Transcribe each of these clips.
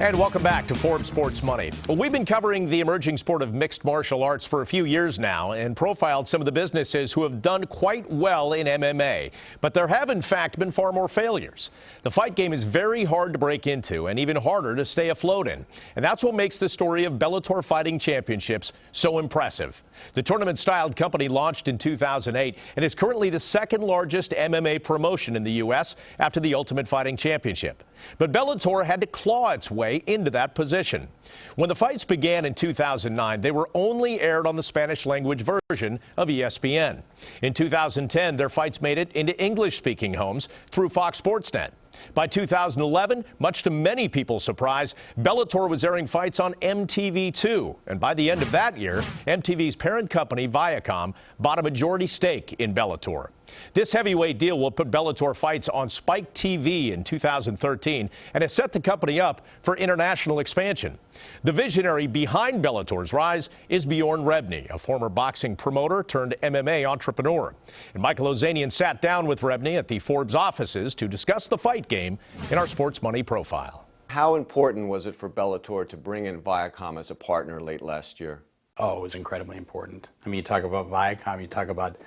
And welcome back to Forbes Sports Money. Well, we've been covering the emerging sport of mixed martial arts for a few years now and profiled some of the businesses who have done quite well in MMA. But there have, in fact, been far more failures. The fight game is very hard to break into and even harder to stay afloat in. And that's what makes the story of Bellator Fighting Championships so impressive. The tournament-styled company launched in 2008 and is currently the second largest MMA promotion in the U.S. after the Ultimate Fighting Championship. But Bellator had to claw its way into that position. When the fights began in 2009, they were only aired on the Spanish-language version of ESPN. In 2010, their fights made it into English-speaking homes through Fox Sports Net. By 2011, much to many people's surprise, Bellator was airing fights on MTV2. And by the end of that year, MTV's parent company, Viacom, bought a majority stake in Bellator. This heavyweight deal will put Bellator fights on Spike TV in 2013 and has set the company up for international expansion. The visionary behind Bellator's rise is Bjorn Rebney, a former boxing promoter turned MMA entrepreneur. And Michael Ozanian sat down with Rebney at the Forbes offices to discuss the fight game in our Sports Money profile. How important was it for Bellator to bring in Viacom as a partner late last year? Oh, it was incredibly important. I mean, you talk about Viacom, you talk about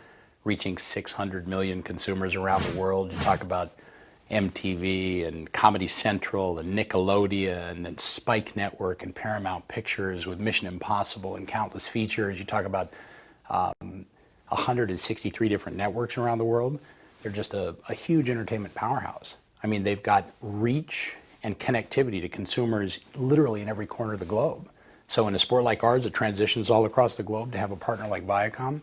reaching 600 million consumers around the world. You talk about MTV and Comedy Central and Nickelodeon and Spike Network and Paramount Pictures with Mission Impossible and countless features. You talk about 163 different networks around the world. They're just a huge entertainment powerhouse. I mean, they've got reach and connectivity to consumers literally in every corner of the globe. So in a sport like ours that transitions all across the globe, to have a partner like Viacom,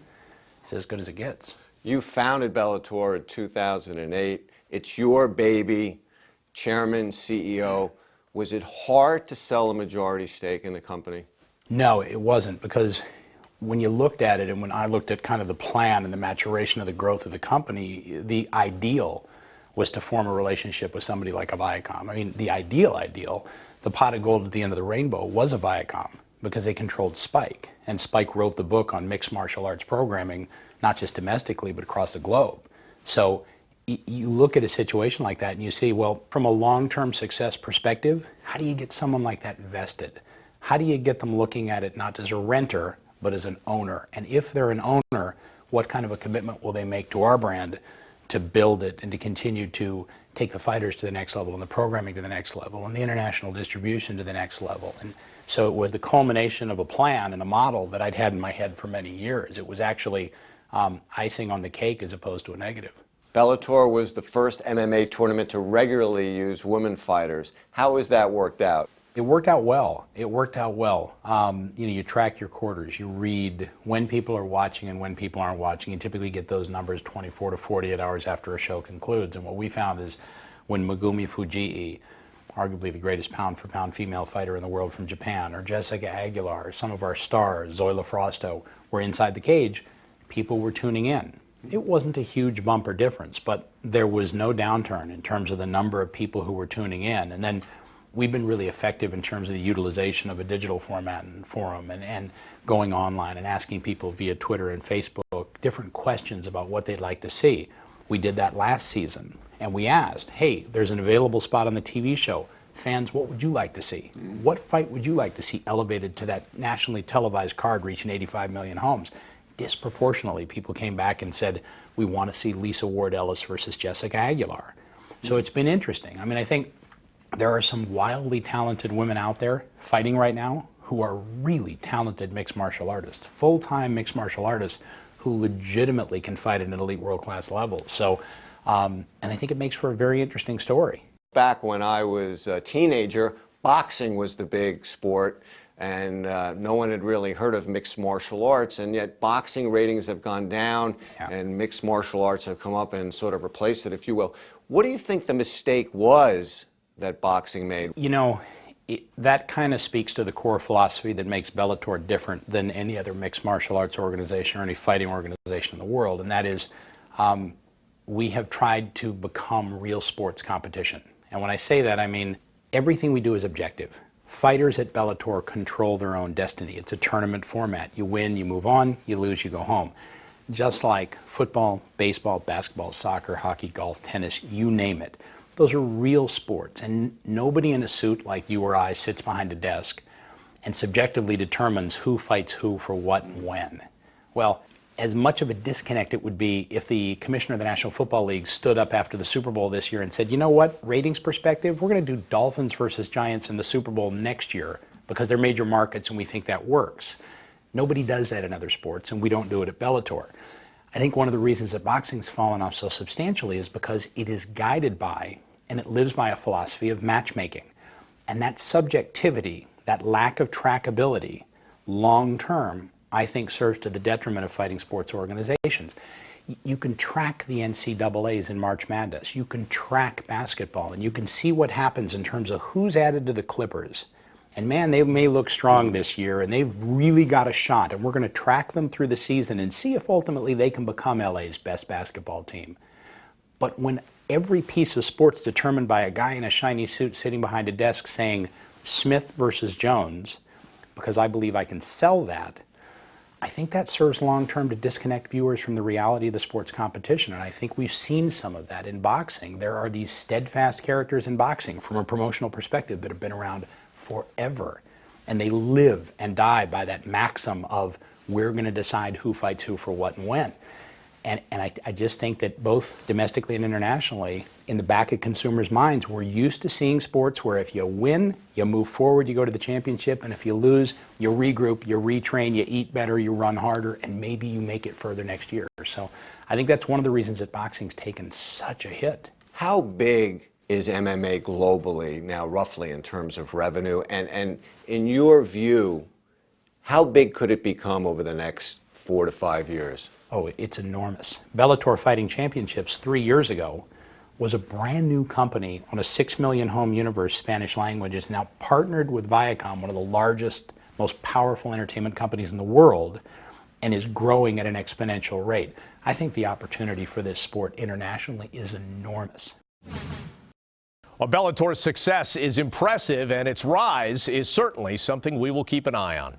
it's as good as it gets. You founded Bellator in 2008. It's your baby, chairman, CEO. Was it hard to sell a majority stake in the company? No, it wasn't, because when you looked at it and when I looked at kind of the plan and the maturation of the growth of the company, the ideal was to form a relationship with somebody like a Viacom. I mean, the ideal, the pot of gold at the end of the rainbow was a Viacom, because they controlled Spike. And Spike wrote the book on mixed martial arts programming, not just domestically, but across the globe. So you look at a situation like that and you see, well, from a long-term success perspective, how do you get someone like that invested? How do you get them looking at it not as a renter, but as an owner? And if they're an owner, what kind of a commitment will they make to our brand to build it and to continue to take the fighters to the next level and the programming to the next level and the international distribution to the next level? And so it was the culmination of a plan and a model that I'd had in my head for many years. It was actually icing on the cake as opposed to a negative. Bellator was the first MMA tournament to regularly use women fighters. How has that worked out? It worked out well. It worked out well. You know, you track your quarters. You read when people are watching and when people aren't watching. You typically get those numbers 24 to 48 hours after a show concludes. And what we found is when Megumi Fujii, arguably the greatest pound-for-pound female fighter in the world from Japan, or Jessica Aguilar, or some of our stars, Zoila Frosto, were inside the cage, people were tuning in. It wasn't a huge bumper difference, but there was no downturn in terms of the number of people who were tuning in. And then we've been really effective in terms of the utilization of a digital format and forum and going online and asking people via Twitter and Facebook different questions about what they'd like to see. We did that last season, and we asked, hey, there's an available spot on the TV show. Fans, what would you like to see? What fight would you like to see elevated to that nationally televised card reaching 85 million homes? Disproportionately, people came back and said, we want to see Lisa Ward-Ellis versus Jessica Aguilar. So it's been interesting. I mean, I think there are some wildly talented women out there fighting right now who are really talented mixed martial artists, full-time mixed martial artists who legitimately can fight at an elite world-class level. So, and I think it makes for a very interesting story. Back when I was a teenager, boxing was the big sport, and no one had really heard of mixed martial arts, and yet boxing ratings have gone down, and mixed martial arts have come up and sort of replaced it, if you will. What do you think the mistake was that boxing made? You know, that kind of speaks to the core philosophy that makes Bellator different than any other mixed martial arts organization or any fighting organization in the world, and that is we have tried to become real sports competition. And when I say that, I mean everything we do is objective. Fighters at Bellator control their own destiny. It's a tournament format. You win, you move on, you lose, you go home. Just like football, baseball, basketball, soccer, hockey, golf, tennis, you name it. Those are real sports, and nobody in a suit like you or I sits behind a desk and subjectively determines who fights who for what and when. Well, as much of a disconnect it would be if the commissioner of the National Football League stood up after the Super Bowl this year and said, you know what, ratings perspective, we're going to do Dolphins versus Giants in the Super Bowl next year because they're major markets and we think that works. Nobody does that in other sports, and we don't do it at Bellator. I think one of the reasons that boxing's fallen off so substantially is because it is guided by and it lives by a philosophy of matchmaking. And that subjectivity, that lack of trackability, long term, I think serves to the detriment of fighting sports organizations. You can track the NCAAs in March Madness. You can track basketball, and you can see what happens in terms of who's added to the Clippers. And man, they may look strong this year, and they've really got a shot, and we're going to track them through the season and see if ultimately they can become LA's best basketball team. But when every piece of sport's determined by a guy in a shiny suit sitting behind a desk saying Smith versus Jones, because I believe I can sell that, I think that serves long-term to disconnect viewers from the reality of the sport's competition, and I think we've seen some of that in boxing. There are these steadfast characters in boxing from a promotional perspective that have been around forever, and they live and die by that maxim of we're going to decide who fights who for what and when. And I just think that both domestically and internationally, in the back of consumers' minds, we're used to seeing sports where if you win, you move forward, you go to the championship, and if you lose, you regroup, you retrain, you eat better, you run harder, and maybe you make it further next year. So I think that's one of the reasons that boxing's taken such a hit. How big is MMA globally now, roughly, in terms of revenue? And in your view, how big could it become over the next 4 to 5 years? Oh, it's enormous. Bellator Fighting Championships 3 years ago was a brand new company on a 6 million home universe, Spanish language. It's now partnered with Viacom, one of the largest, most powerful entertainment companies in the world, and is growing at an exponential rate. I think the opportunity for this sport internationally is enormous. Well, Bellator's success is impressive, and its rise is certainly something we will keep an eye on.